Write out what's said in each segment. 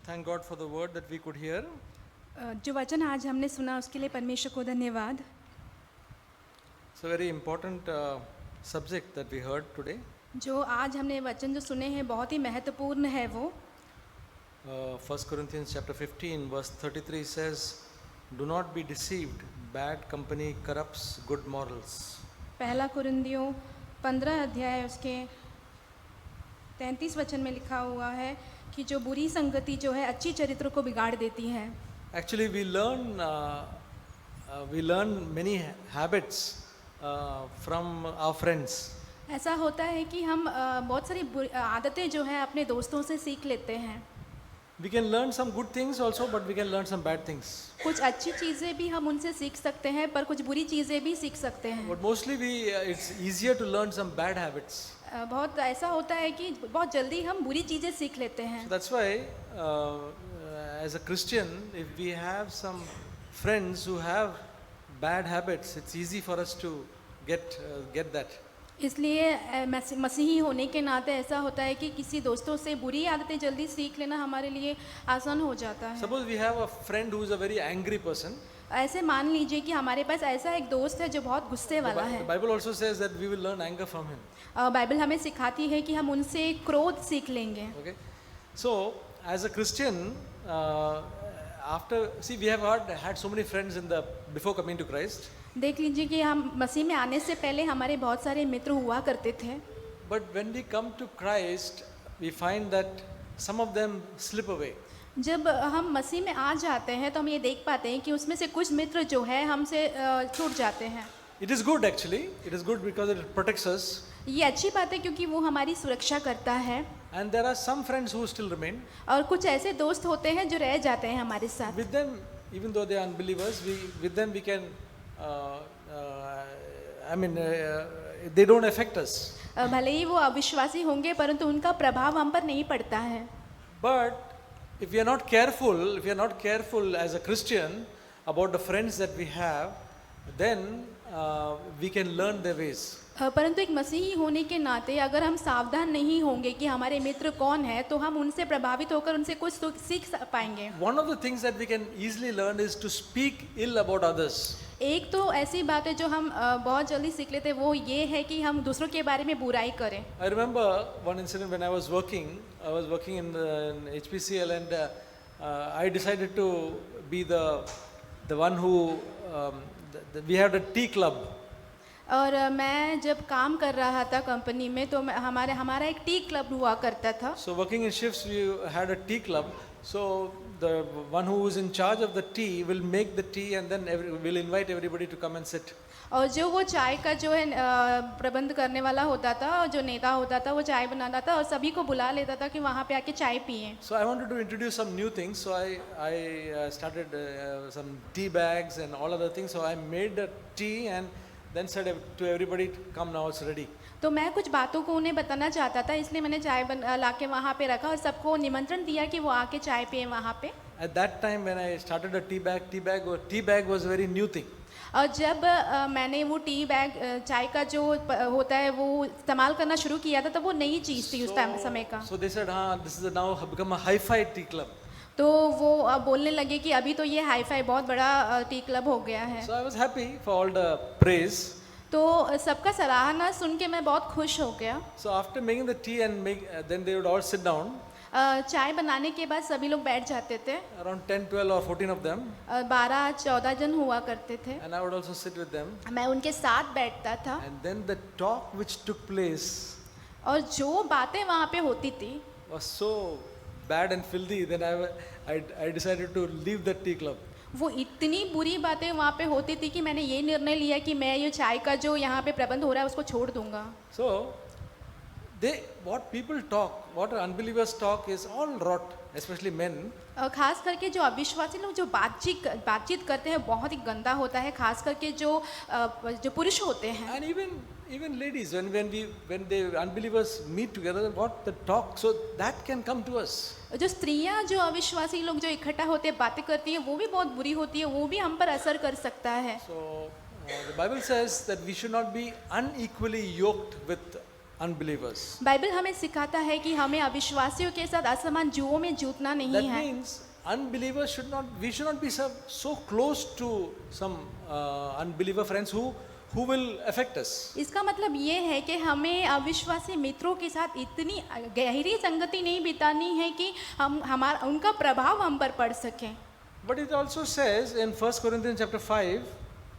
Thank God for the word that we could hear. जो वचन आज हमने सुना उसके लिए परमेश्वर को धन्यवाद। It's a very important subject that we heard today. जो आज हमने वचन जो सुने हैं बहुत ही महत्वपूर्ण है वो 1 Corinthians chapter 15 verse 33 says, "Do not be deceived, bad company corrupts good morals." पहला कुरिन्थियों 15 अध्याय उसके 33 वचन में लिखा हुआ है कि जो बुरी संगति जो है अच्छी चरित्र को बिगाड़ देती है। Actually, we learn many habits from our friends. ऐसा होता है कि हम बहुत सारी आदतें जो है अपने दोस्तों से सीख लेते हैं। We can learn some good things also, but we can learn some bad things. कुछ अच्छी चीज़ें भी हम उनसे सीख सकते हैं पर कुछ बुरी चीज़ें भी सीख सकते हैं। But mostly it's easier to learn some bad habits. बहुत ऐसा होता है कि बहुत जल्दी हम बुरी चीज़ें सीख लेते हैं। So that's why, as a Christian, if we have some friends who have bad habits, it's easy for us to get that. इसलिए मसीही होने के नाते ऐसा होता है कि किसी दोस्तों से बुरी आदतें जल्दी सीख लेना हमारे लिए आसान हो जाता है। Suppose we have a friend who is a very angry person. ऐसे मान लीजिए कि हमारे पास ऐसा एक दोस्त है जो बहुत गुस्से वाला है। The Bible also says that we will learn anger from him. Bible हमें सिखाती है कि हम उनसे क्रोध सीख लेंगे। Okay, so as a Christian, we have had so many friends before coming to Christ. देख लीजिए कि हम मसीह में आने से पहले हमारे बहुत सारे मित्र हुआ करते थे। But when we come to Christ, we find that some of them slip away. जब हम मसीह में आ जाते हैं तो हम ये देख पाते हैं कि उसमें से कुछ मित्र जो है हमसे छूट जाते हैं। It is good actually. It is good because it protects us. ये अच्छी बात है क्योंकि वो हमारी सुरक्षा करता है। And there are some friends who still remain. और कुछ ऐसे दोस्त होते हैं जो रह जाते हैं हमारे साथ। With them, even though they are unbelievers, with them we can, they don't affect us. भले ही वो अविश्वासी होंगे परंतु उनका प्रभाव हम पर नहीं पड़ता है। But if we are not careful as a Christian about the friends that we have, then we can learn their ways. परंतु एक मसीही होने के नाते अगर हम सावधान नहीं होंगे कि हमारे मित्र कौन है तो हम उनसे प्रभावित होकर उनसे कुछ सीख पाएंगे। One of the things that we can easily learn is to speak ill about others. एक तो ऐसी बात है जो हम बहुत जल्दी सीख लेते हैं वो ये है कि हम दूसरों के बारे में बुराई करें। I remember one incident when I was working in HPCL, and I decided to be the one who we had a tea club. और मैं जब काम कर रहा था कंपनी में तो हमारा एक टी क्लब हुआ करता था। So working in shifts, we had a tea club. So the one who is in charge of the tea will make the tea, and then will invite everybody to come and sit. और जो वो चाय का जो है प्रबंध करने वाला होता था और जो नेता होता था वो चाय बनाता था और सभी को बुला लेता था कि वहाँ पे आके चाय पिए। So I wanted to introduce some new things. So I started some tea bags and all other things. So I made the tea and then said to everybody, "Come now, it's ready." तो मैं कुछ बातों को उन्हें बताना चाहता था इसलिए मैंने चाय लाके वहाँ पे रखा और सबको निमंत्रण दिया कि वो आके चाय पिए वहाँ पे। At that time when I started a tea bag was a very new thing. और जब मैंने वो टी बैग चाय का जो होता है वो इस्तेमाल करना शुरू किया था तो वो नई चीज़ थी उस समय का। So they said, this is now become a hi-fi tea club. तो वो अब बोलने लगे कि अभी तो ये हाई फाई बहुत बड़ा टी क्लब हो गया है। So I was happy for all the praise. तो सबका सराहना सुन के मैं बहुत खुश हो गया। So after making the tea then they would all sit down. चाय बनाने के बाद सभी लोग बैठ जाते थे। Around 10, 12 or 14 of them. 12-14 जन हुआ करते थे। And I would also sit with them. मैं उनके साथ बैठता था। And then the talk which took place और जो बातें वहाँ पे होती थी was so bad and filthy. Then I decided to leave the tea club. वो इतनी बुरी बातें वहाँ पे होती थी कि मैंने ये निर्णय लिया कि मैं ये चाय का जो यहाँ पे प्रबंध हो रहा है उसको छोड़ दूंगा। So what people talk, what unbelievers talk is all rot, especially men. खास करके जो अविश्वासी लोग जो बातचीत करते हैं बहुत ही गंदा होता है, खास करके जो पुरुष होते हैं। And even ladies, when the unbelievers meet together, what the talk, so that can come to us. जो स्त्रियां जो अविश्वासी लोग जो इकट्ठा होते हैं बातें करती है वो भी बहुत बुरी होती है, वो भी हम पर असर कर सकता है। So the Bible says that we should not be unequally yoked with unbelievers. Bible हमें सिखाता है कि हमें अविश्वासियों के साथ असमान जुओं में जूतना नहीं That है। means unbelievers we should not be so close to some unbeliever friends who will affect us. इसका मतलब ये है कि हमें अविश्वासी मित्रों के साथ इतनी गहरी संगति नहीं बितानी है कि उनका प्रभाव हम पर पड़ सके। But it also says in 1 Corinthians chapter 5,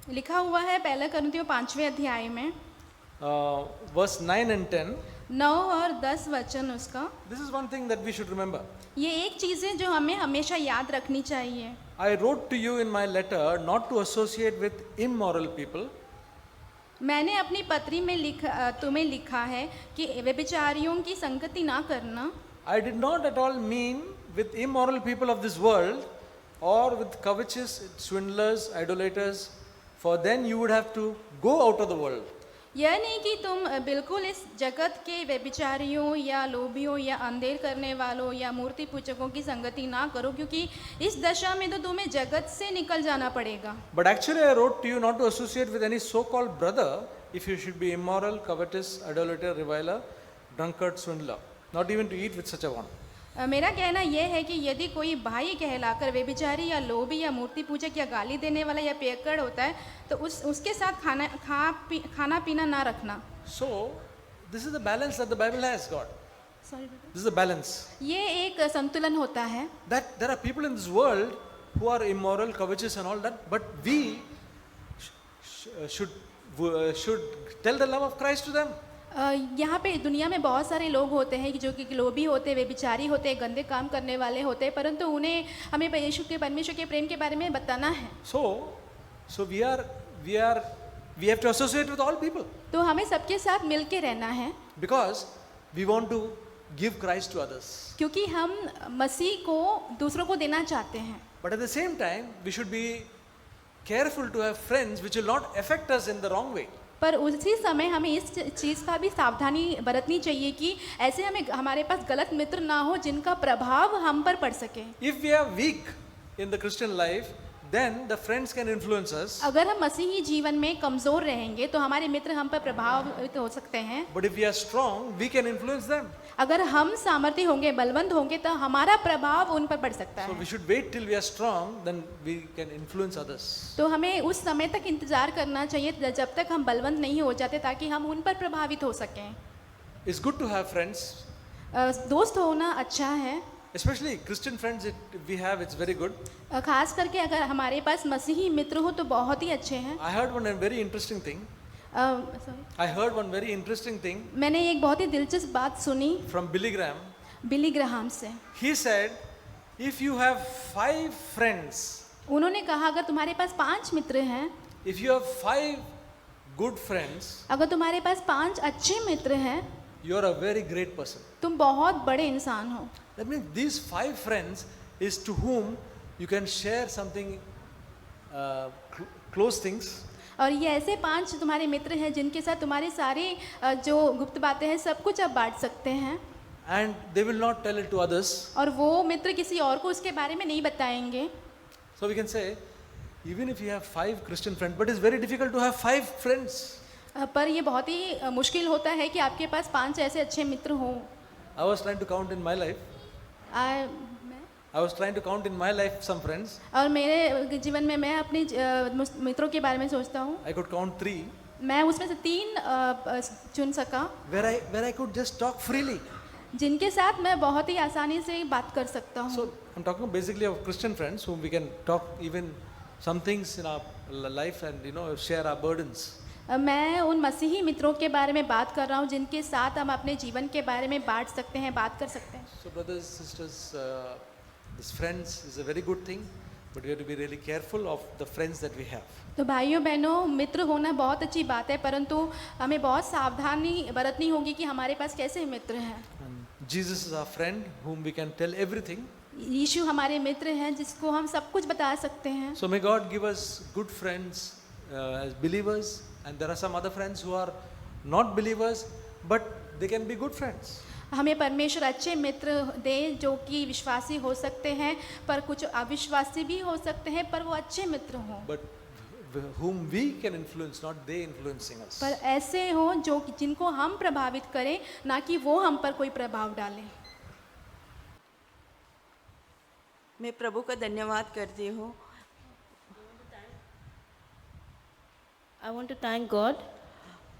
लिखा हुआ है पहला कुरिन्थियों 5वें अध्याय में verse 9 and 10. 9 और 10 वचन उसका। This is one thing that we should remember. ये एक चीज़ है जो हमें हमेशा याद रखनी चाहिए। I wrote to you in my letter not to associate with immoral people, मैंने अपनी पत्री में तुम्हें लिखा है कि व्यभिचारियों की संगति ना करना। I did not at all mean with immoral people of this world or with covetous, swindlers, idolaters, for then you would have to go out of the world. यह नहीं कि तुम बिल्कुल इस जगत के व्यभिचारियों या लोभियों या अंधेर करने वालों या मूर्ति पूजकों की संगति ना करो, क्योंकि इस दशा में तो तुम्हें जगत से निकल जाना पड़ेगा। But actually I wrote to you not to associate with any so-called brother if you should be immoral, covetous, idolater, reviler, drunkard, swindler, not even to eat with such a one. मेरा कहना यह है कि यदि कोई भाई कहलाकर व्यभिचारी या लोभी या मूर्ति पूजक या गाली देने वाला या पियक्कड़ होता है तो उसके साथ खाना पीना ना रखना। So this is the balance that the Bible has got. This is the balance. ये एक संतुलन होता है। That there are people in this world who are immoral, covetous and all that, but we should tell the love of Christ to them. यहाँ पे दुनिया में बहुत सारे लोग होते हैं कि जो कि लोभी होते हैं, व्यभिचारी होते हैं, गंदे काम करने वाले होते हैं, परंतु उन्हें हमें यीशु के परमेश्वर के प्रेम के बारे में बताना है। So we have to associate with all people. तो हमें सबके साथ मिलके रहना है। Because we want to give Christ to others. क्योंकि हम मसीह को दूसरों को देना चाहते हैं। But at the same time, we should be careful to have friends which will not affect us in the wrong way. पर उसी समय हमें इस चीज़ का भी सावधानी बरतनी चाहिए कि ऐसे हमारे पास गलत मित्र ना हो जिनका प्रभाव हम पर पड़ सके। If we are weak in the Christian life, then the friends can influence us. अगर हम मसीही जीवन में कमज़ोर रहेंगे तो हमारे मित्र हम पर प्रभावित हो सकते हैं। But if we are strong, we can influence them. अगर हम सामर्थ्य होंगे, बलवंत होंगे, तो हमारा प्रभाव उन पर पड़ सकता So है। we should wait till we are strong, then we can influence others. तो हमें उस समय तक इंतजार करना चाहिए जब तक हम बलवंत नहीं हो जाते, ताकि हम उन पर प्रभावित हो सकें। It's good to have friends, दोस्त होना अच्छा है, especially Christian friends. We have, it's very good. खास करके अगर हमारे पास मसीही मित्र हो तो बहुत ही अच्छे हैं। I heard one very interesting thing. I heard one very interesting thing मैंने एक बहुत ही दिलचस्प बात सुनी from Billy Graham. Billy Graham से। He said, if you have 5 friends, उन्होंने कहा अगर तुम्हारे पास 5 मित्र हैं, if you have 5 good friends, अगर तुम्हारे पास 5 अच्छे मित्र हैं, you are a very great person. तुम बहुत बड़े इंसान हो। That means these 5 friends is to whom you can share something, close things. और ये ऐसे 5 तुम्हारे मित्र हैं जिनके साथ तुम्हारे सारे जो गुप्त बातें हैं सब कुछ आप बांट सकते हैं। And they will not tell it to others. और वो मित्र किसी और को उसके बारे में नहीं बताएंगे। So we can say, even if you have 5 Christian friends, but it's very difficult to have 5 friends. पर ये बहुत ही मुश्किल होता है कि आपके पास 5 ऐसे अच्छे मित्र हों। I was trying to count in my life. I was trying to count in my life some friends. और मेरे जीवन में मैं अपने मित्रों के बारे में सोचता हूँ। I could count 3. मैं उसमें से 3 चुन सका where I could just talk freely. जिनके साथ मैं बहुत ही आसानी से बात कर सकता हूँ। So I'm talking basically of Christian friends whom we can talk even some things in our life and share our burdens. मैं उन मसीही मित्रों के बारे में बात कर रहा हूँ जिनके साथ हम अपने जीवन के बारे में बांट सकते हैं, बात कर सकते हैं। So brothers, sisters, this friends is a very good thing, but we have to be really careful of the friends that we have. तो भाइयों बहनों, मित्र होना बहुत अच्छी बात है, परंतु हमें बहुत सावधानी बरतनी होगी कि हमारे पास कैसे मित्र हैं। Jesus is our friend whom we can tell everything. यीशु हमारे मित्र हैं जिसको हम सब कुछ बता सकते हैं। So may God give us good friends as believers, and there are some other friends who are not believers, but they can be good friends. हमें परमेश्वर अच्छे मित्र दे जो कि विश्वासी हो सकते हैं, पर कुछ अविश्वासी भी हो सकते हैं, पर वो अच्छे मित्र हों। But whom we can influence, not they influencing us. पर ऐसे हो जो जिनको हम प्रभावित करें, ना कि वो हम पर कोई प्रभाव डालें। मैं प्रभु का धन्यवाद करती हूँ। I want to thank God.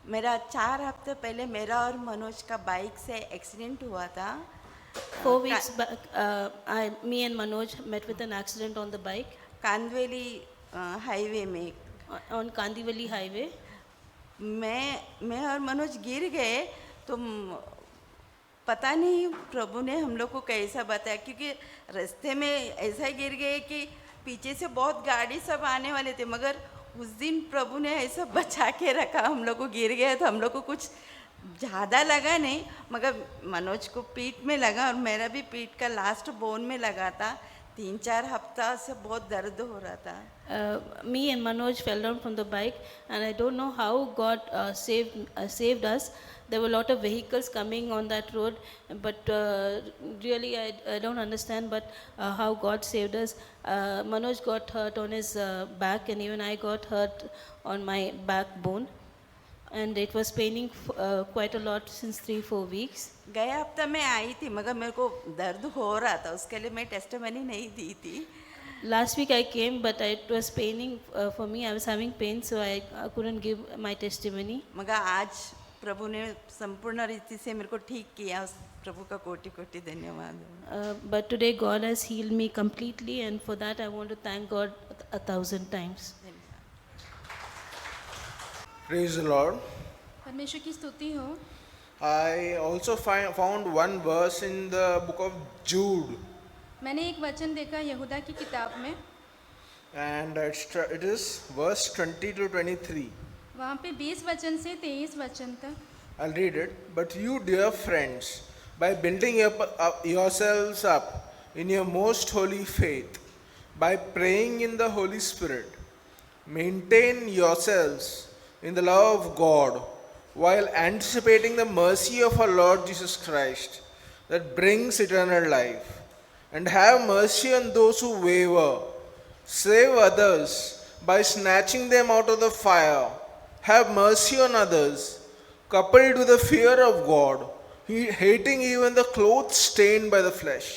मेरा 4 हफ्ते पहले मेरा और मनोज का बाइक से एक्सीडेंट हुआ था। 4 weeks back, me and Manoj met with an accident on the bike Kandivali highway में। on Kandivali highway. मैं और मनोज गिर गए तो पता नहीं प्रभु ने हम लोग को कैसा बताया, क्योंकि रास्ते में ऐसा गिर गए कि पीछे से बहुत गाड़ी सब आने वाले थे, मगर उस दिन प्रभु ने ऐसा बचा के रखा। हम लोग को गिर गया तो हम लोग को कुछ ज़्यादा लगा नहीं, मगर मनोज को पीठ में लगा और मेरा भी पीठ का लास्ट बोन में लगा था। 3-4 हफ्ता से बहुत दर्द हो रहा था। Me and Manoj fell down from the bike, and I don't know how God saved us. There were a lot of vehicles coming on that road, but really I don't understand. But how God saved us. Manoj got hurt on his back, and even I got hurt on my backbone, and it was paining quite a lot since 3-4 weeks. गया हफ्ता मैं आई थी, मगर मेरे को दर्द हो रहा था, उसके लिए मैं टेस्टिमनी नहीं दी थी। Last week I came, but it was paining for me. I was having pain, so I couldn't give my testimony. मगर आज प्रभु ने संपूर्ण रीति से मेरे को ठीक किया, उस प्रभु का कोटि कोटि धन्यवाद। But today God has healed me completely, and for that I want to thank God 1,000 times. Praise the Lord. परमेश्वर की स्तुति हो। I also found one verse in the book of Jude, मैंने एक वचन देखा यहूदा की किताब में, and it is verse 20 to 23. वहाँ पे 20 वचन से 23 वचन तक। I'll read it. But you, dear friends, by building yourselves up in your most holy faith, by praying in the Holy Spirit, maintain yourselves in the love of God, while anticipating the mercy of our Lord Jesus Christ that brings eternal life. And have mercy on those who waver. Save others by snatching them out of the fire. Have mercy on others, coupled with the fear of God, hating even the clothes stained by the flesh.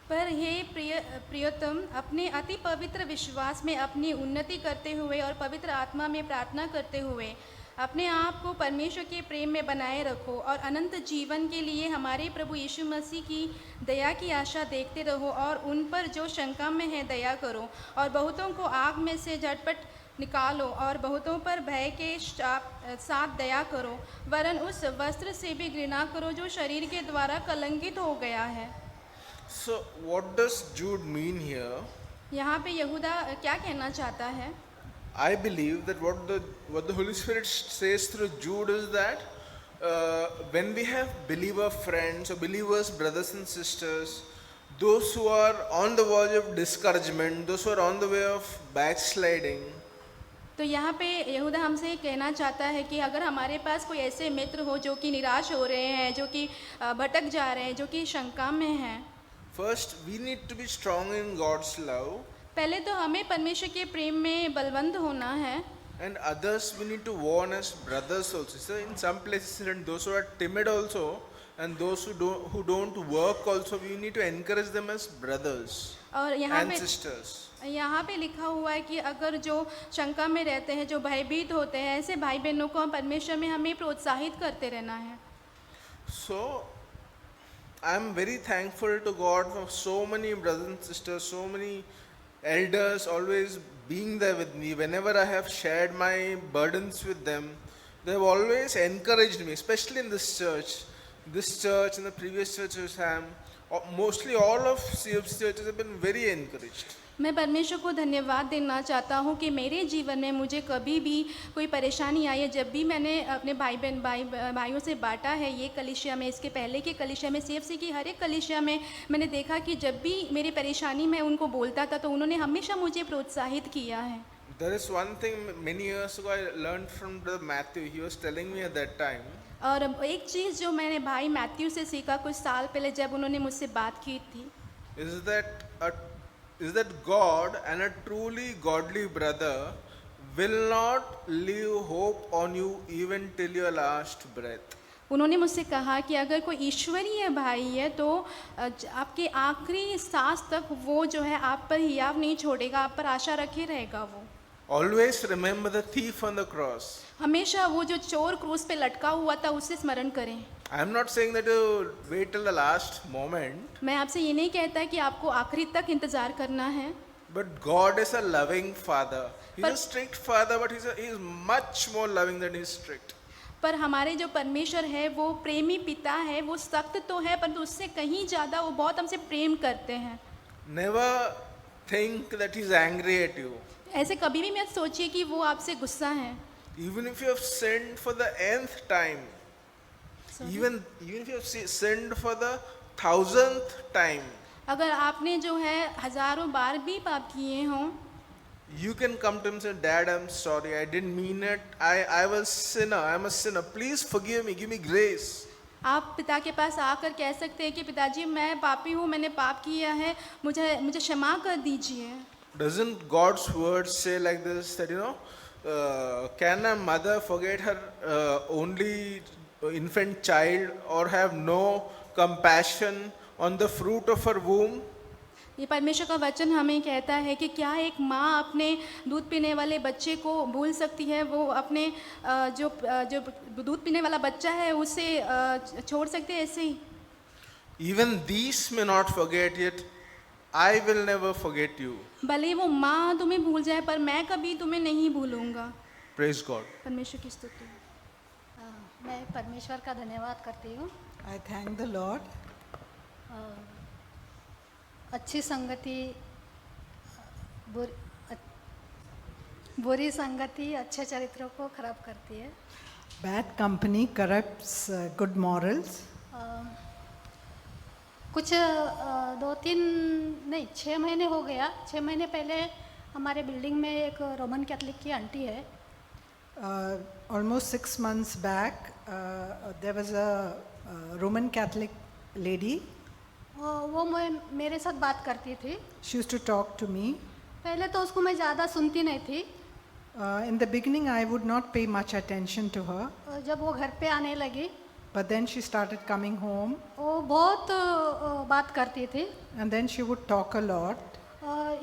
पर हे प्रियतम, अपने अति पवित्र विश्वास में अपनी उन्नति करते हुए और पवित्र आत्मा में प्रार्थना करते हुए अपने आप को परमेश्वर के प्रेम में बनाए रखो और अनंत जीवन के लिए हमारे प्रभु यीशु मसीह की दया की आशा देखते रहो, और उन पर जो शंका में है दया करो, और बहुतों को आग में से झटपट निकालो, और बहुतों पर भय के साथ दया करो, वरन उस वस्त्र से भी घृणा करो जो शरीर के द्वारा कलंकित हो गया है। So, what does Jude mean here? यहाँ पे यहूदा क्या कहना चाहता है? I believe that what the Holy Spirit says through Jude is that when we have believer friends or believers, brothers and sisters, those who are on the verge of discouragement, those who are on the way of backsliding, तो यहाँ पे यहूदा हमसे कहना चाहता है कि अगर हमारे पास कोई ऐसे मित्र हो जो कि निराश हो रहे हैं, जो कि भटक जा रहे हैं, जो कि शंका में हैं, first we need to be strong in God's love, पहले तो हमें परमेश्वर के प्रेम में बलवंत होना है, and others we need to warn as brothers also. So in some places, and those who are timid also, and those who don't work also, we need to encourage them as brothers और यहाँ and पे sisters. यहाँ पे लिखा हुआ है कि अगर जो शंका में रहते हैं, जो भयभीत होते हैं, ऐसे भाई बहनों को हम परमेश्वर में हमें प्रोत्साहित करते रहना है। So I am very thankful to God for so many brothers and sisters, so many elders always being there with me. Whenever I have shared my burdens with them, they have always encouraged me, especially in this church and the previous churches. Mostly all of CFC churches have been very encouraged. मैं परमेश्वर को धन्यवाद देना चाहता हूँ कि मेरे जीवन में मुझे कभी भी कोई परेशानी आई है, जब भी मैंने अपने भाइयों से बांटा है, ये कलीसिया में, इसके पहले के कलीसिया में, CFC की हर एक कलीसिया में मैंने देखा कि जब भी मेरी परेशानी मैं उनको बोलता था तो उन्होंने हमेशा मुझे प्रोत्साहित किया है। There is one thing many years ago I learned from Brother Matthew. He was telling me at that time. और एक चीज़ जो मैंने भाई मैथ्यू से सीखा कुछ साल पहले जब उन्होंने मुझसे बात की थी, is that God and a truly godly brother will not leave hope on you even till your last breath. उन्होंने मुझसे कहा कि अगर कोई ईश्वरीय भाई है तो आपके आखिरी सांस तक वो जो है आप पर हियाव नहीं छोड़ेगा, आप पर आशा रखे रहेगा वो। Always remember the thief on the cross. हमेशा वो जो चोर क्रूस पे लटका हुआ था उससे स्मरण करें। I am not saying that you wait till the last moment, मैं आपसे ये नहीं कहता कि आपको आखिरी तक इंतज़ार करना है, but God is a loving father. He's a But- strict father, but he is much more loving than he's strict. पर हमारे जो परमेश्वर है वो प्रेमी पिता है, वो सख्त तो है परंतु उससे कहीं ज़्यादा वो बहुत हमसे प्रेम करते हैं। Never think that he's angry at you. ऐसे कभी भी मत सोचिए कि वो आपसे गुस्सा है। Even if you have sinned for the nth time, even if you have sinned for the 1000th time, अगर आपने जो है हजारों बार भी पाप किए हों, you can come to him and say, Dad, I'm sorry, I didn't mean it. I was sinner, I'm a sinner. Please forgive me, give me grace. आप पिता के पास आकर कह सकते हैं कि पिताजी मैं पापी हूँ, मैंने पाप किया है, मुझे क्षमा कर दीजिए। Doesn't God's word say like this, that can a mother forget her only infant child or have no compassion on the fruit of her womb? ये परमेश्वर का वचन हमें कहता है कि क्या एक माँ अपने दूध पीने वाले बच्चे को भूल सकती है, वो अपने जो दूध पीने वाला बच्चा है उसे छोड़ सकते हैं ऐसे ही। Even these may not forget, yet I will never forget you. भले वो माँ तुम्हें भूल जाए पर मैं कभी तुम्हें नहीं भूलूंगा। Praise God. परमेश्वर की स्तुति। मैं परमेश्वर का धन्यवाद करती हूँ। I thank the Lord. अच्छी संगति बुरी संगति अच्छे चरित्रों को खराब करती है। Bad company corrupts good morals. कुछ 6 महीने हो गया। 6 महीने पहले हमारे बिल्डिंग में एक रोमन कैथलिक की आंटी है। Almost 6 months back, there was a Roman Catholic lady. वो मेरे साथ बात करती थी। She used to talk to me. पहले तो उसको मैं ज़्यादा सुनती नहीं थी। In the beginning, I would not pay much attention to her. जब वो घर पे आने लगी But then she started coming home, वो बहुत बात करती थी। and then she would talk a lot.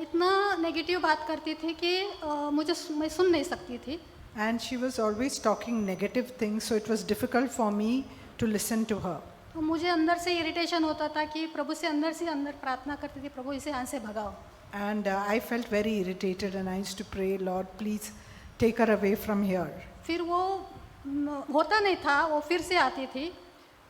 इतना नेगेटिव बात करती थी कि मैं सुन नहीं सकती थी। And she was always talking negative things, so it was difficult for me to listen to her. तो मुझे अंदर से इरिटेशन होता था कि प्रभु से अंदर प्रार्थना करती थी, प्रभु इसे यहाँ से भगाओ। And I felt very irritated, and I used to pray, Lord, please take her away from here. फिर वो होता नहीं था, वो फिर से आती थी।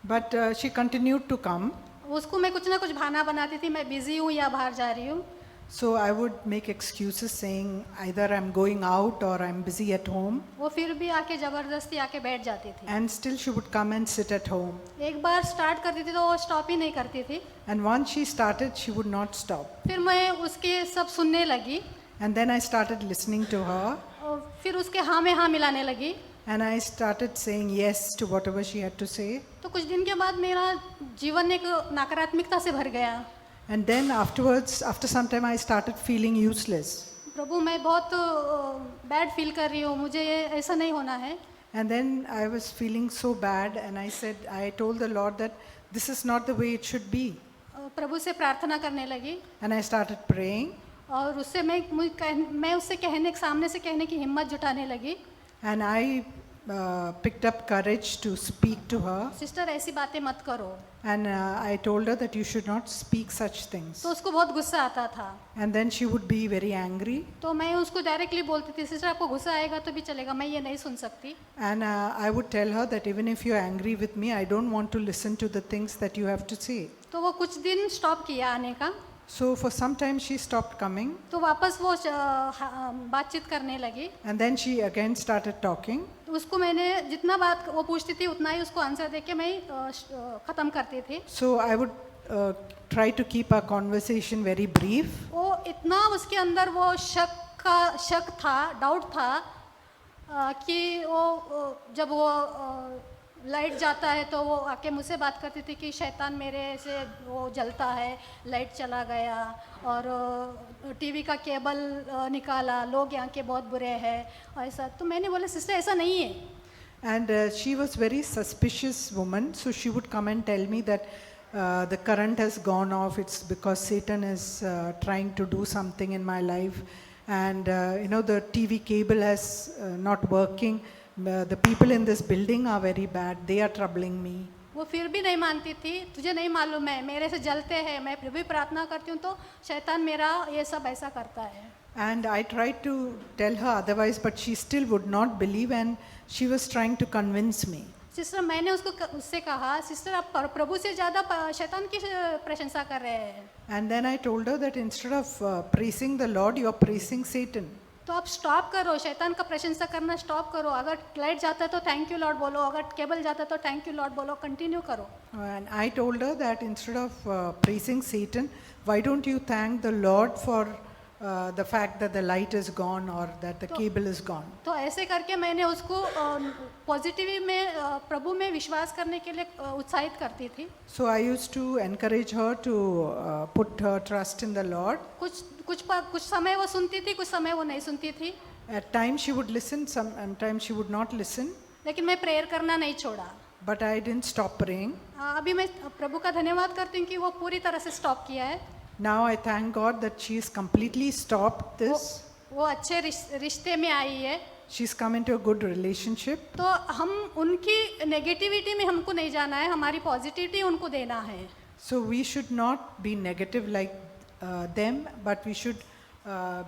But she continued to come. उसको मैं कुछ ना कुछ बहाना बनाती थी, मैं बिजी हूँ या बाहर जा रही हूँ। So I would make excuses saying either I'm going out or I'm busy at home. वो फिर भी आके ज़बरदस्ती आके बैठ जाती थी। And still she would come and sit at home. एक बार स्टार्ट करती थी तो वो स्टॉप ही नहीं करती थी। And once she started, she would not stop. फिर मैं उसके सब सुनने लगी And then I started listening to her. और फिर उसके हाँ में हाँ मिलाने लगी। And I started saying yes to whatever she had to say. तो कुछ दिन के बाद मेरा जीवन एक नकारात्मकता से भर गया। And then afterwards, after some time, I started feeling useless. प्रभु मैं बहुत बैड फील कर रही हूँ, मुझे ये ऐसा नहीं होना है। And then I was feeling so bad, and I told the Lord that this is not the way it should be. प्रभु से प्रार्थना करने लगी And I started praying. और उससे मैं उससे सामने से कहने की हिम्मत जुटाने लगी। And I picked up courage to speak to her. Sister ऐसी बातें मत करो। And I told her that you should not speak such things. तो उसको बहुत गुस्सा आता था। And then she would be very angry. तो मैं उसको डायरेक्टली बोलती थी, सिस्टर आपको गुस्सा आएगा तो भी चलेगा, मैं ये नहीं सुन सकती। And I would tell her that even if you're angry with me, I don't want to listen to the things that you have to say. तो वो कुछ दिन स्टॉप किया आने का। So for some time she stopped coming. तो वापस वो बातचीत करने लगी। And then she again started talking. तो उसको मैंने जितना बात वो पूछती थी उतना ही उसको आंसर देके मैं ख़त्म करती थी। So I would try to keep our conversation very brief. वो इतना उसके अंदर वो शक था, डाउट था कि वो जब वो लाइट जाता है तो वो आके मुझसे बात करती थी कि शैतान मेरे से वो जलता है, लाइट चला गया, और टीवी का केबल निकाला, लोग यहाँ के बहुत बुरे हैं, ऐसा। तो मैंने बोला सिस्टर ऐसा नहीं है। And she was very suspicious woman, so she would come and tell me that the current has gone off. It's because Satan is trying to do something in my life, and the TV cable has not working. The people in this building are very bad. They are troubling me. वो फिर भी नहीं मानती थी। तुझे नहीं मालूम है, मेरे से जलते हैं, मैं फिर भी प्रार्थना करती हूँ तो शैतान मेरा ये सब ऐसा करता है। And I tried to tell her otherwise, but she still would not believe, and she was trying to convince me. Sister, मैंने उससे कहा, सिस्टर आप प्रभु से ज़्यादा शैतान की प्रशंसा कर रहे हैं। And then I told her that instead of praising the Lord, you are praising Satan. तो आप स्टॉप करो, शैतान का प्रशंसा करना स्टॉप करो। अगर लाइट जाता है तो थैंक यू लॉर्ड बोलो, अगर केबल जाता है तो थैंक यू लॉर्ड बोलो, कंटिन्यू करो। And I told her that instead of praising Satan, why don't you thank the Lord for the fact that the light is gone or that the cable is gone. तो ऐसे करके मैंने उसको positive में प्रभु में विश्वास करने के लिए उत्साहित करती थी। So I used to encourage her to put her trust in the Lord. कुछ समय वो सुनती थी, कुछ समय वो नहीं सुनती थी। At times she would listen, sometimes she would not listen. लेकिन मैं प्रेयर करना नहीं छोड़ा। But I didn't stop praying. अभी मैं प्रभु का धन्यवाद करती हूँ कि वो पूरी तरह से स्टॉप किया है। Now I thank God that she's completely stopped this. वो अच्छे रिश्ते में आई है। She's come into a good relationship. तो हम उनकी नेगेटिविटी में हमको नहीं जाना है, हमारी पॉजिटिविटी उनको देना है। So we should not be negative like them, but we should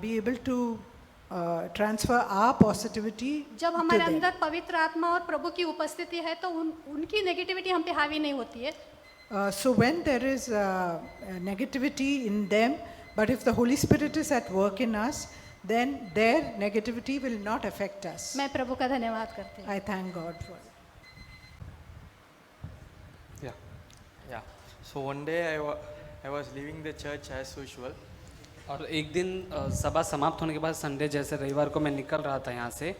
be able to transfer our positivity जब to हमारे them. अंदर पवित्र आत्मा और प्रभु की उपस्थिति है तो उनकी नेगेटिविटी हम पे हावी नहीं होती है। So when there is negativity in them, but if the Holy Spirit is at work in us, then their negativity will not affect us. मैं प्रभु का धन्यवाद करती हूँ। I thank God for it. Yeah. So one day I was leaving the church as usual. और एक दिन सभा समाप्त होने के बाद संडे जैसे रविवार को मैं निकल रहा था यहाँ से।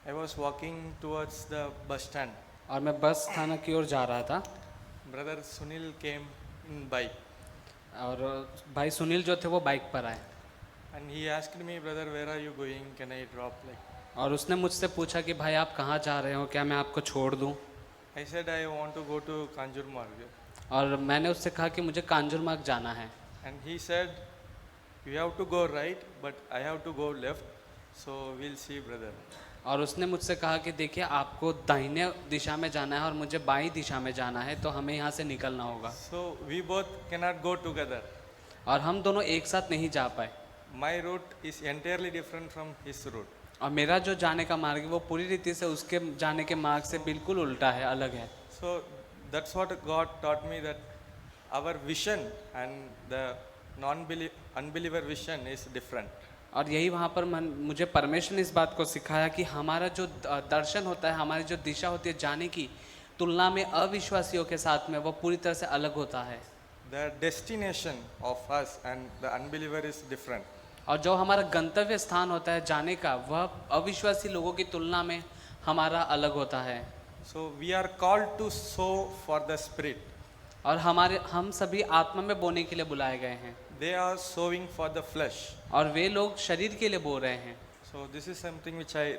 I was walking towards the bus stand. और मैं बस स्थानक की ओर जा रहा था। Brother Sunil came in bike. और भाई सुनील जो थे वो बाइक पर आए। And he asked me, brother, where are you going? Can I drop? और उसने मुझसे पूछा कि भाई आप कहाँ जा रहे हो, क्या मैं आपको छोड़ दूँ? I said I want to go to Kanjurmarg. और मैंने उससे कहा कि मुझे कांजुरमार्ग जाना है। And he said, you have to go right, but I have to go left. So we'll see, brother. और उसने मुझसे कहा कि देखिए आपको दाहिने दिशा में जाना है और मुझे बाईं दिशा में जाना है, तो हमें यहाँ से निकलना होगा। So we both cannot go together. और हम दोनों एक साथ नहीं जा पाए। My route is entirely different from his route. और मेरा जो जाने का मार्ग है वो पूरी रीति से उसके जाने के मार्ग से बिल्कुल उल्टा है, अलग है। So that's what God taught me, that our vision and the unbeliever vision is different. और यही वहाँ पर मुझे परमेश्वर ने इस बात को सिखाया कि हमारा जो दर्शन होता है, हमारी जो दिशा होती है जाने की, तुलना में अविश्वासियों के साथ में वो पूरी तरह से अलग होता है। The destination of us and the unbeliever is different. और जो हमारा गंतव्य स्थान होता है जाने का, वह अविश्वासी लोगों की तुलना में हमारा अलग होता है। So we are called to sow for the spirit. और हम सभी आत्मा में बोने के लिए बुलाए गए हैं। They are sowing for the flesh. और वे लोग शरीर के लिए बो रहे हैं। So this is something which I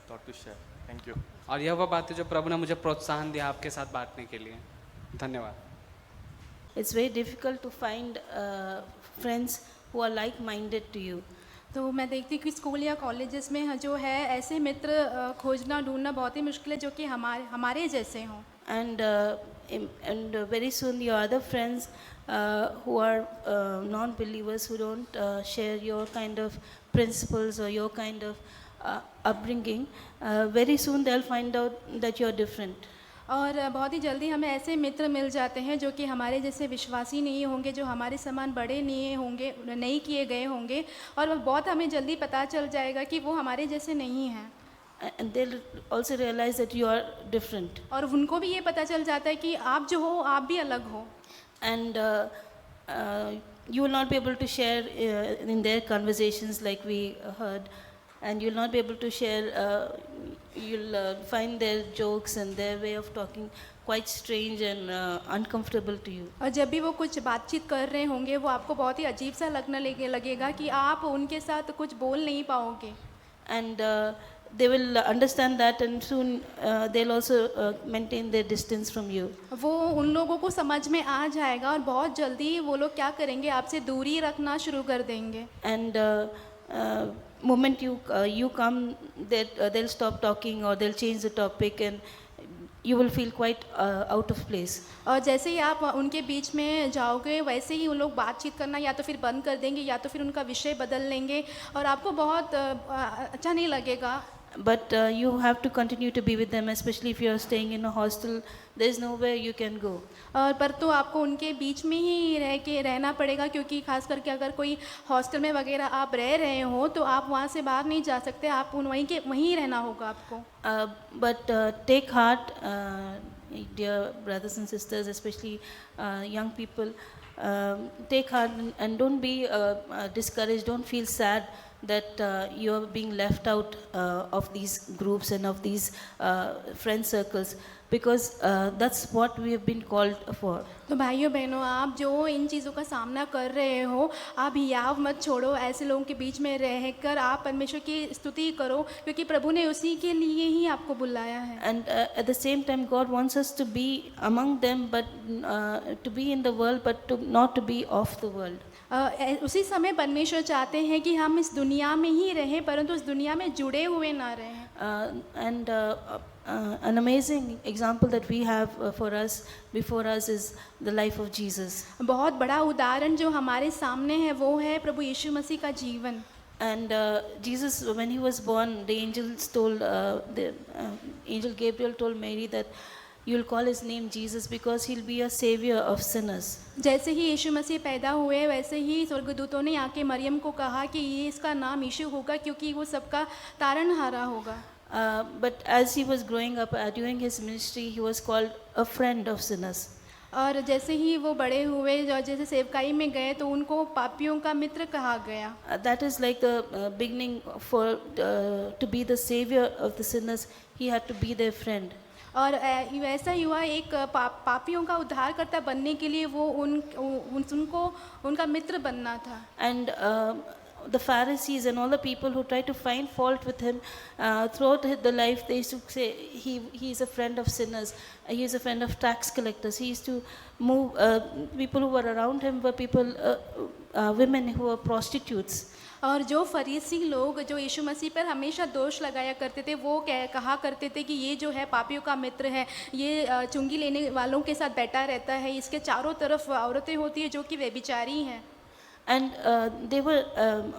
thought to share. Thank you. और यह वह बात है जो प्रभु ने मुझे प्रोत्साहन दिया आपके साथ बांटने के लिए। धन्यवाद। It's very difficult to find friends who are like-minded to you. तो मैं देखती हूँ कि स्कूल या कॉलेजेस में जो है ऐसे मित्र खोजना ढूंढना बहुत ही मुश्किल है जो कि हमारे जैसे हों। And very soon your other friends who are non-believers, who don't share your kind of principles or your kind of upbringing, very soon they'll find out that you're different. और बहुत ही जल्दी हमें ऐसे मित्र मिल जाते हैं जो कि हमारे जैसे विश्वासी नहीं होंगे, जो हमारे समान बड़े नहीं होंगे, नहीं किए गए होंगे, और बहुत हमें जल्दी पता चल जाएगा कि वो हमारे जैसे नहीं हैं। And they'll also realize that you are different. और उनको भी ये पता चल जाता है कि आप जो हो आप भी अलग हो। And you will not be able to share in their conversations like we heard. and you'll not be able to share. You'll find their jokes and their way of talking quite strange and uncomfortable to you. और जब भी वो कुछ बातचीत कर रहे होंगे वो आपको बहुत ही अजीब सा लगेगा कि आप उनके साथ कुछ बोल नहीं पाओगे. And they will understand that, and soon they'll also maintain their distance from you. वो उन लोगों को समझ में आ जाएगा और बहुत जल्दी वो लोग क्या करेंगे, आपसे दूरी रखना शुरू कर देंगे. And moment you come, they'll stop talking or they'll change the topic, and you will feel quite out of place. और जैसे ही आप उनके बीच में जाओगे वैसे ही उन लोग बातचीत करना या तो फिर बंद कर देंगे या तो फिर उनका विषय बदल लेंगे और आपको बहुत अच्छा नहीं लगेगा. But you have to continue to be with them, especially if you are staying in a hostel. There is nowhere you can go. और पर तो आपको उनके बीच में ही रहना पड़ेगा, क्योंकि खास करके अगर कोई हॉस्टल में वगैरह आप रह रहे हो तो आप वहाँ से बाहर नहीं जा सकते, आप वहीं रहना होगा आपको. But take heart, dear brothers and sisters, especially young people. Take heart and don't be discouraged. Don't feel sad that you are being left out of these groups and of these friend circles, because that's what we have been called for. तो भाइयों बहनों, आप जो इन चीज़ों का सामना कर रहे हो, आप हियाव मत छोड़ो. ऐसे लोगों के बीच में रहकर आप परमेश्वर की स्तुति करो, क्योंकि प्रभु ने उसी के लिए ही आपको बुलाया है. And at the same time, God wants us to be among them, but to be in the world, but not to be of the world. उसी समय परमेश्वर चाहते हैं कि हम इस दुनिया में ही रहें, परंतु उस दुनिया में जुड़े हुए ना रहें. And an amazing example that we have before us is the life of Jesus. बहुत बड़ा उदाहरण जो हमारे सामने है वो है प्रभु यीशु मसीह का जीवन. And Jesus, when he was born, the angel Gabriel told Mary that you'll call his name Jesus because he'll be a savior of sinners. जैसे ही यीशु मसीह पैदा हुए वैसे ही स्वर्गदूतों ने आके मरियम को कहा कि ये इसका नाम यीशु होगा, क्योंकि वो सबका तारणहारा होगा. But as he was growing up, during his ministry, he was called a friend of sinners. और जैसे ही वो बड़े हुए और जैसे सेवकाई में गए तो उनको पापियों का मित्र कहा गया. That is like the beginning for to be the savior of the sinners. He had to be their friend. और वैसा ही हुआ, एक पापियों का उद्धारकर्ता बनने के लिए वो उनको उनका मित्र बनना था. And the Pharisees and all the people who tried to find fault with him throughout the life, they used to say he is a friend of sinners, he is a friend of tax collectors. He used to move people who were around him were people women who were prostitutes. और जो फरीसी लोग जो यीशु मसीह पर हमेशा दोष लगाया करते थे, वो कहा करते थे कि ये जो है पापियों का मित्र है, ये चुंगी लेने वालों के साथ बैठा रहता है, इसके चारों तरफ औरतें होती है जो कि व्यभिचारी हैं. And they were,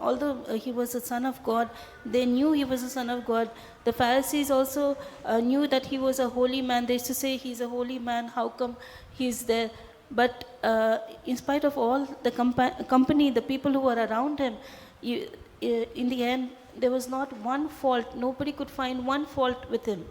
although he was the son of God, they knew he was the son of God. The Pharisees also knew that he was a holy man. They used to say he's a holy man, how come he's there? But in spite of all the company, the people who were around him, in the end, there was not one fault. Nobody could find one fault with him.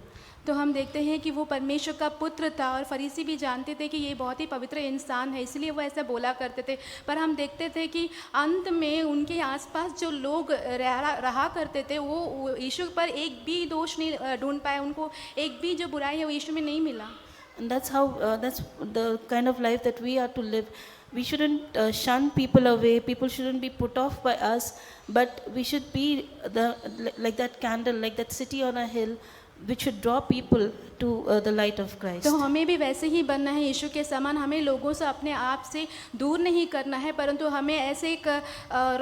तो हम देखते हैं कि वो परमेश्वर का पुत्र था और फरीसी भी जानते थे कि ये बहुत ही पवित्र इंसान है, इसलिए वो ऐसा बोला करते थे. पर हम देखते थे कि अंत में उनके आसपास जो लोग रहा करते थे वो यीशु पर एक भी दोष नहीं ढूंढ पाए, उनको एक भी जो बुराई है वो यीशु में नहीं मिला. And that's the kind of life that we are to live. We shouldn't shun people away. People shouldn't be put off by us, but we should be like that candle, like that city on a hill, which should draw people to the light of Christ. तो हमें भी वैसे ही बनना है यीशु के समान. हमें लोगों से अपने आप से दूर नहीं करना है, परंतु हमें ऐसे एक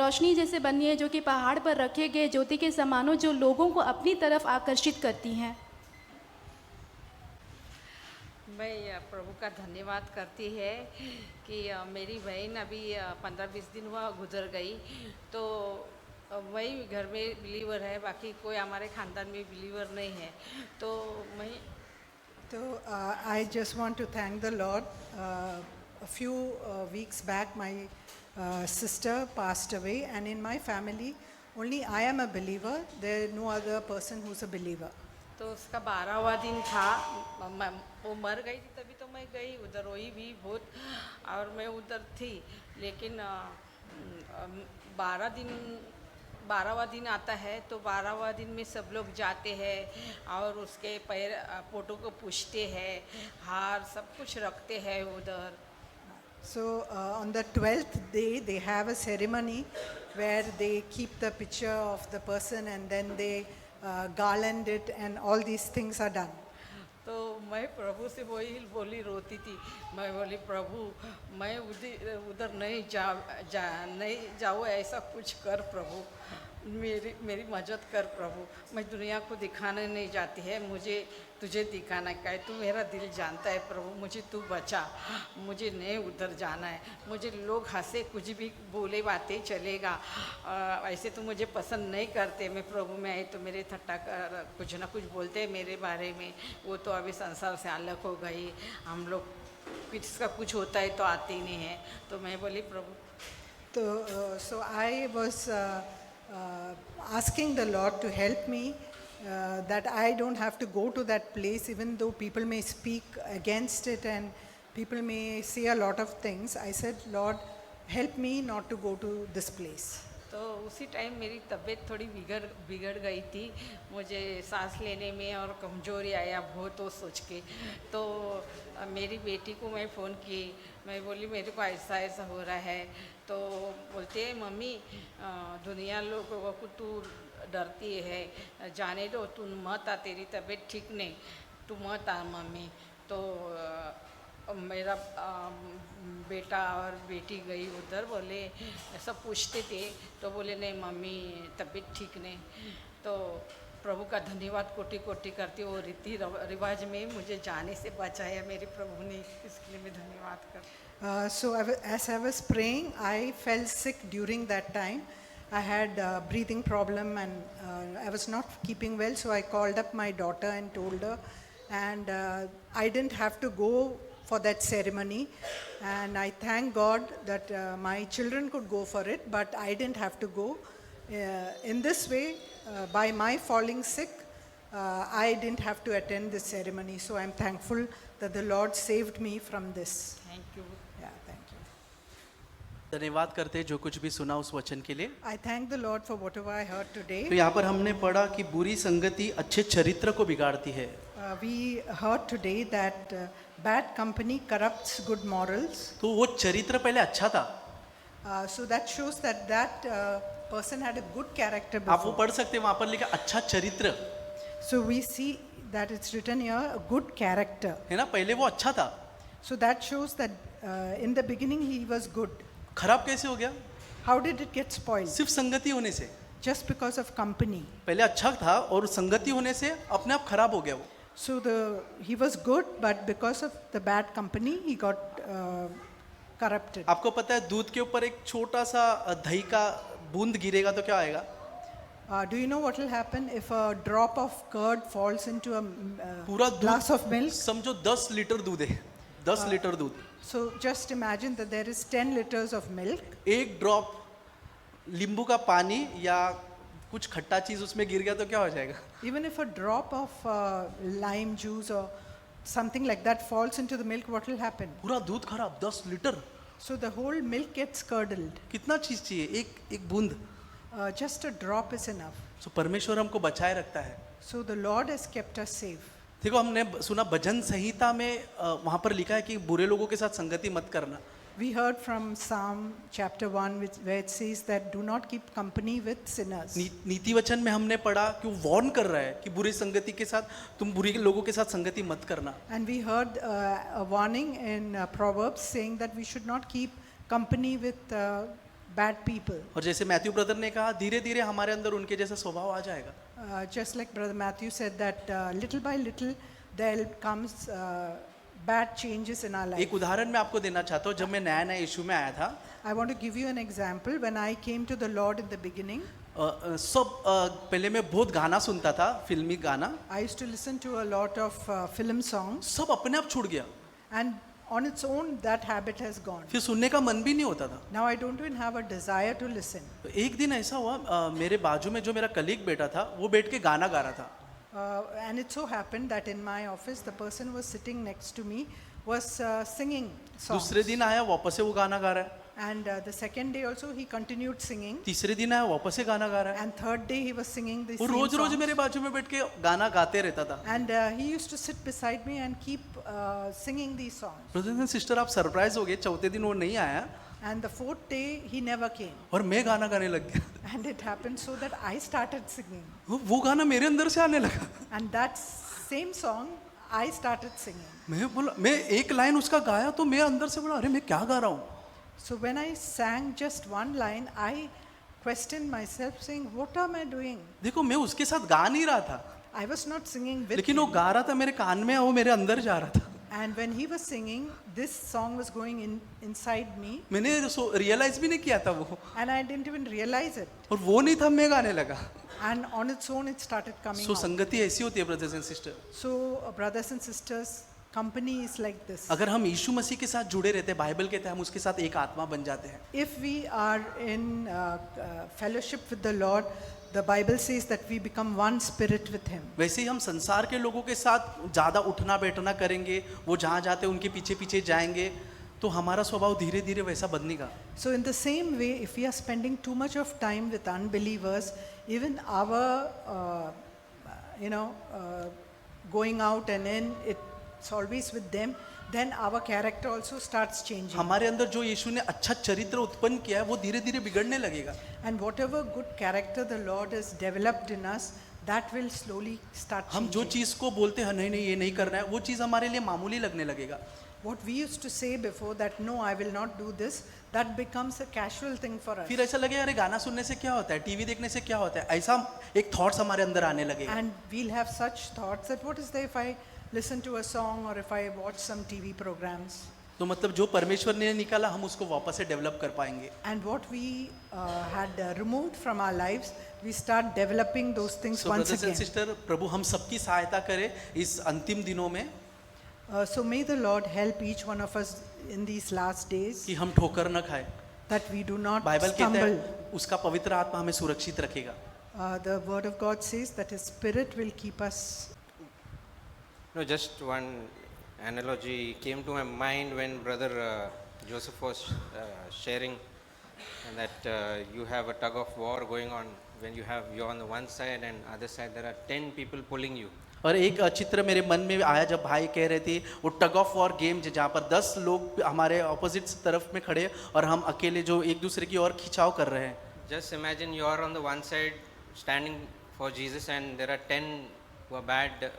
रोशनी जैसे बननी है जो कि पहाड़ पर रखे गए ज्योति के समान हो, जो लोगों को अपनी तरफ आकर्षित करती हैं. मैं प्रभु का धन्यवाद करती है कि मेरी बहन अभी 15-20 दिन हुआ गुजर गई, तो वही घर में बिलीवर है, बाकी कोई हमारे खानदान में बिलीवर नहीं है. तो मैं I just want to thank the Lord. A few weeks back my sister passed away, and in my family only I am a believer. There is no other person who's a believer. तो उसका 12वां दिन था, वो मर गई थी, तभी तो मैं गई उधर, रोई भी बहुत और मैं उधर थी. लेकिन 12 दिन 12वां दिन आता है तो 12वां दिन में सब लोग जाते हैं और उसके पैर फोटो को पूछते हैं, हार सब कुछ रखते हैं उधर। So on the 12th day, they have a ceremony where they keep the picture of the person and then they garland it and all these things are done. तो मैं प्रभु से वही बोली रोती थी, मैं बोली प्रभु मैं उधर नहीं नहीं जाऊँ, ऐसा कुछ कर प्रभु, मेरी मदद कर प्रभु, मैं दुनिया को दिखाने नहीं जाती है, मुझे तुझे दिखाना का है, तू मेरा दिल जानता है प्रभु, मुझे तू बचा, मुझे नहीं उधर जाना है, मुझे लोग हंसे कुछ भी बोले बातें चलेगा, ऐसे तो मुझे पसंद नहीं करते, मैं प्रभु में आई तो मेरे थट्टा कर कुछ ना कुछ बोलते हैं मेरे बारे में, वो तो अभी संसार से अलग हो गई, हम लोग किसका कुछ होता है तो आते ही नहीं है, तो मैं बोली प्रभु। So I was asking the Lord to help me that I don't have to go to that place even though people may speak against it and people may say a lot of things. I said, Lord, help me not to go to this place. तो उसी time मेरी तबीयत थोड़ी बिगड़ गई थी, मुझे सांस लेने में और कमज़ोरी आया बहुत वो सोच के, तो मेरी बेटी को मैं फ़ोन की, मैं बोली मेरे को ऐसा ऐसा हो रहा है, तो बोलते हैं मम्मी दुनिया लोगों को तू डरती है, जाने दो, तू मत आ, तेरी तबीयत ठीक नहीं, तू मत आ मम्मी। तो मेरा बेटा और बेटी गई उधर, बोले सब पूछते थे तो बोले नहीं मम्मी तबीयत ठीक नहीं, तो प्रभु का धन्यवाद कोटि कोटि करती, वो रीति रिवाज में मुझे जाने से बचाया मेरे प्रभु ने, इसके लिए मैं धन्यवाद करती। So as I was praying, I fell sick during that time. I had a breathing problem and I was not keeping well, so I called up my daughter and told her, and I didn't have to go for that ceremony, and I thank God that my children could go for it, but I didn't have to go. In this way, by my falling sick, I didn't have to attend this ceremony, so I'm thankful that the Lord saved me from this. Thank you. Yeah, thank you. धन्यवाद करते हैं जो कुछ भी सुना उस वचन के लिए। I thank the Lord for whatever I heard today. तो यहाँ पर हमने पढ़ा कि बुरी संगति अच्छे चरित्र को बिगाड़ती है। We heard today that bad company corrupts good morals. तो वो चरित्र पहले अच्छा था। So that shows that person had a good character आप वो before. पढ़ सकते हैं, वहाँ पर लिखा अच्छा चरित्र So we see that it's written here, a good character. है ना, पहले वो अच्छा था। So that shows that in the beginning he was good. खराब कैसे हो गया? How did it get spoiled? सिर्फ संगति होने से। Just because of company. पहले अच्छा था और संगति होने से अपने आप खराब हो गया वो। So he was good, but because of the bad company, he got corrupted. आपको पता है दूध के ऊपर एक छोटा सा दही का बूंद गिरेगा तो क्या आएगा? Do you know what will happen if a drop of curd falls into a पूरा glass of milk? समझो 10 लीटर दूध है, 10 लीटर दूध। So just imagine that there is 10 liters of milk. एक ड्रॉप नींबू का पानी या कुछ खट्टा चीज उसमें गिर गया तो क्या हो जाएगा? Even if a drop of lime juice or something like that falls into the milk, what will happen? पूरा दूध खराब, 10 litre. So the whole milk gets curdled. कितना चीज चाहिए? एक बूंद। Just a drop is enough. So परमेश्वर हमको बचाए रखता है। So the Lord has kept us safe. देखो हमने सुना भजन संहिता में वहाँ पर लिखा है कि बुरे लोगों के साथ संगति मत करना। We heard from Psalm chapter 1 where it says that do not keep company with sinners. नीति वचन में हमने पढ़ा कि वो वार्न कर रहा है कि बुरी संगति के साथ, तुम बुरे लोगों के साथ संगति मत करना। And we heard a warning in Proverbs saying that we should not keep company with bad people. और जैसे मैथ्यू ब्रदर ने कहा, धीरे धीरे हमारे अंदर उनके जैसा स्वभाव आ जाएगा। Just like Brother Matthew said that little by little there comes bad changes in our life. एक उदाहरण मैं आपको देना चाहता हूँ। जब मैं नया यीशु में आया था, I want to give you an example. When I came to the Lord in the beginning, सब पहले मैं बहुत गाना सुनता था, फिल्मी गाना। I used to listen to a lot of film songs. सब अपने आप छूट गया। And on its own that habit has gone. फिर सुनने का मन भी नहीं होता था। Now I don't even have a desire to listen. तो एक दिन ऐसा हुआ, मेरे बाजू में जो मेरा कलीग बैठा था वो बैठ के गाना गा रहा था। And it so happened that in my office the person was sitting next to me was singing songs. दूसरे दिन आया, वापस से वो गाना गा रहा है। And the second day also he continued singing. तीसरे दिन आया वापस से गाना गा रहा है. And third day he was singing the वो same रोज रोज songs. मेरे बाजू में बैठ के गाना गाते रहता था. And he used to sit beside me and keep singing these songs. Brothers and sister, आप सरप्राइज हो गए, चौथे दिन वो नहीं आया And the fourth day he never came. और मैं गाना गाने लग गया. And it happened so that I started singing. वो गाना मेरे अंदर से आने लगा. And that same song I started singing. मैं बोला, मैं एक लाइन उसका गाया तो मैं अंदर से बोला, अरे मैं क्या गा रहा हूँ. So when I sang just one line, I questioned myself saying, what am I doing? देखो मैं उसके साथ गा नहीं रहा था, I was not singing with लेकिन him. वो गा रहा था मेरे कान में, वो मेरे अंदर जा रहा था. And when he was singing, this song was going inside me. मैंने रियलाइज भी नहीं किया था वो, And I didn't even realize it. और वो नहीं था, मैं गाने लगा. And on its own, it started coming so out. संगति ऐसी होती है brothers and sister. So, brothers and sisters, company is like this. अगर हम यीशु मसीह के साथ जुड़े रहते हैं, बाइबल कहते हैं हम उसके साथ एक आत्मा बन जाते हैं. If we are in fellowship with the Lord, the Bible says that we become one spirit with Him. वैसे ही हम संसार के लोगों के साथ ज़्यादा उठना बैठना करेंगे, वो जहाँ जाते हैं उनके पीछे पीछे जाएंगे, तो हमारा स्वभाव धीरे धीरे वैसा बदलेगा. So in the same way, if we are spending too much of time with unbelievers, even our, going out and in, it's always with them, then our character also starts changing. हमारे अंदर जो यीशु ने अच्छा चरित्र उत्पन्न किया है वो धीरे धीरे बिगड़ने लगेगा. And whatever good character the Lord has developed in us, that will slowly start हम जो changing. चीज़ को बोलते हैं नहीं नहीं ये नहीं करना है, वो चीज़ हमारे लिए मामूली लगने लगेगा. What we used to say before that, no, I will not do this, that becomes a casual thing for us. फिर ऐसा लगे अरे गाना सुनने से क्या होता है, टीवी देखने से क्या होता है, ऐसा एक थॉट्स हमारे अंदर आने लगेगा. And we'll have such thoughts that what is there if I listen to a song or if I watch some TV programs. तो मतलब जो परमेश्वर ने निकाला हम उसको वापस से डेवलप कर पाएंगे. And what we had removed from our lives, we start developing those things So once brothers and again. sister, प्रभु हम सबकी सहायता करे इस अंतिम दिनों में So may the Lord help each one of us in these last days कि हम ठोकर न खाए. that we do not Bible कहता stumble. है उसका पवित्र आत्मा हमें सुरक्षित रखेगा. The word of God says that His Spirit will keep us. No, just one analogy came to my mind when Brother Joseph was sharing that you have a tug of war going on when you're on the one side and other side there are 10 people pulling you. और एक चित्र मेरे मन में आया जब भाई कह रहे थे वो टग ऑफ वॉर गेम जहाँ पर 10 लोग हमारे ऑपोजिट तरफ में खड़े और हम अकेले जो एक दूसरे की ओर खिंचाव कर रहे हैं. Just imagine you are on the one side standing for Jesus and there are 10 who are bad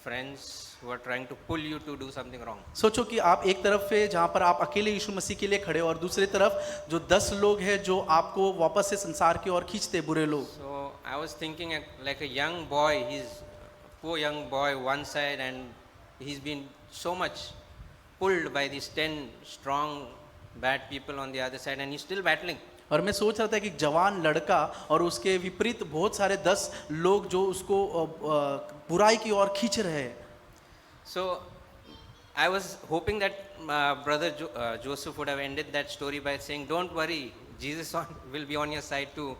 friends who are trying to pull you to do something wrong. सोचो कि आप एक तरफ पे जहाँ पर आप अकेले यीशु मसीह के लिए खड़े हो और दूसरी तरफ जो 10 लोग हैं जो आपको वापस से संसार की ओर खींचते buरे लोग. So I was thinking like a young boy, he's a poor young boy one side and he's been so much pulled by these 10 strong bad people on the other side and he's still battling. और मैं सोच रहा था कि एक जवान लड़का और उसके विपरीत बहुत सारे 10 लोग जो उसको बुराई की ओर खींच रहे हैं. So I was hoping that Brother Joseph would have ended that story by saying, don't worry, Jesus will be on your side to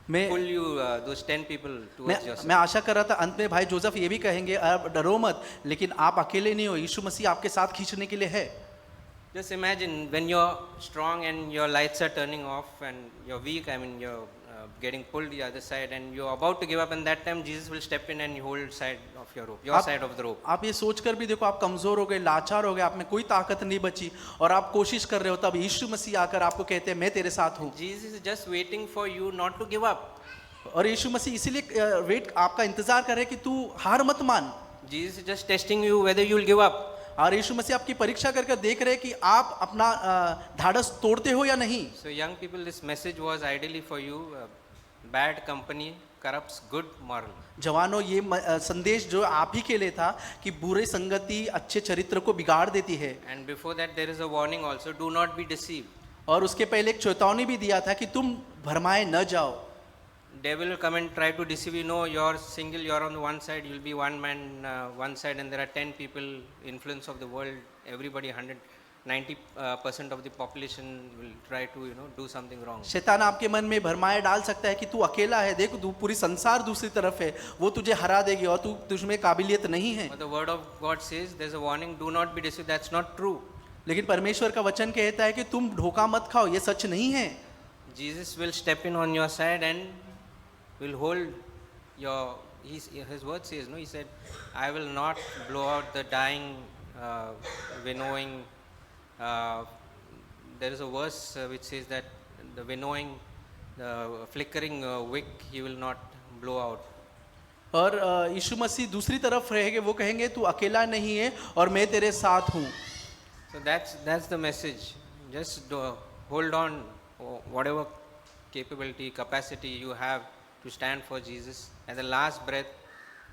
pull you those 10 people towards yourself. मैं आशा कर रहा था अंत में भाई जोसेफ ये भी कहेंगे आप डरो मत, लेकिन आप अकेले नहीं हो, यीशु मसीह आपके साथ खींचने के लिए है. Just imagine when you're strong and your lights are turning off and you're weak, I mean you're getting pulled the other side and you're about to give up and that time Jesus will step in and hold side of your rope, your side of the rope. आप ये सोच कर भी देखो आप कमजोर हो गए, लाचार हो गए, आप में कोई ताकत नहीं बची और आप कोशिश कर रहे हो, तब यीशु मसीह आकर आपको कहते हैं मैं तेरे साथ हूँ. Jesus is just waiting for you not to give up. और यीशु मसीह इसीलिए वेट आपका इंतजार कर रहे हैं कि तू हार मत मान. Jesus is just testing you whether you will give up. और यीशु मसीह आपकी परीक्षा करके देख रहे हैं कि आप अपना धाड़स तोड़ते हो या नहीं. So young people, this message was ideally for you. Bad company corrupts good moral. जवानों ये संदेश जो आप ही के लिए था कि बुरी संगति अच्छे चरित्र को बिगाड़ देती है. And before that there is a warning also, do not be deceived. और उसके पहले एक चेतावनी भी दिया था कि तुम भरमाए न जाओ. Devil will come and try to deceive you. No, you're single, you're on the one side, you'll be one man, one side, and there are 10 people, influence of the world, everybody, 90% of the population will try to, do something wrong. शैतान आपके मन में भरमाए डाल सकता है कि तू अकेला है, देखो तू पूरी संसार दूसरी तरफ है, वो तुझे हरा देगी और तू तुझमें काबिलियत नहीं है. But the word of God says, there's a warning, do not be deceived. That's not true. लेकिन परमेश्वर का वचन कहता है कि तुम धोखा मत खाओ, ये सच नहीं है। Jesus will step in on your side and will hold your, his word says, no, he said, I will not blow out the dying, winnowing. There is a verse which says that the winnowing, the flickering wick, he will not blow out. और यीशु मसीह दूसरी तरफ रहेंगे, वो कहेंगे तू अकेला नहीं है और मैं तेरे साथ हूँ। So that's the message. Just hold on, whatever capability, capacity you have to stand for Jesus. At the last breath,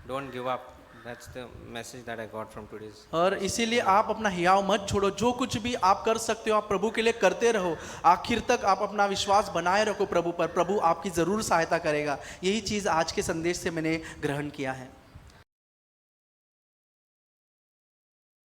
don't give up. That's the message that I got from today's. और इसीलिए आप अपना हियाव मत छोड़ो, जो कुछ भी आप कर सकते हो आप प्रभु के लिए करते रहो, आखिर तक आप अपना विश्वास बनाए रखो प्रभु पर, प्रभु आपकी ज़रूर सहायता करेगा। यही चीज़ आज के संदेश से मैंने ग्रहण किया है।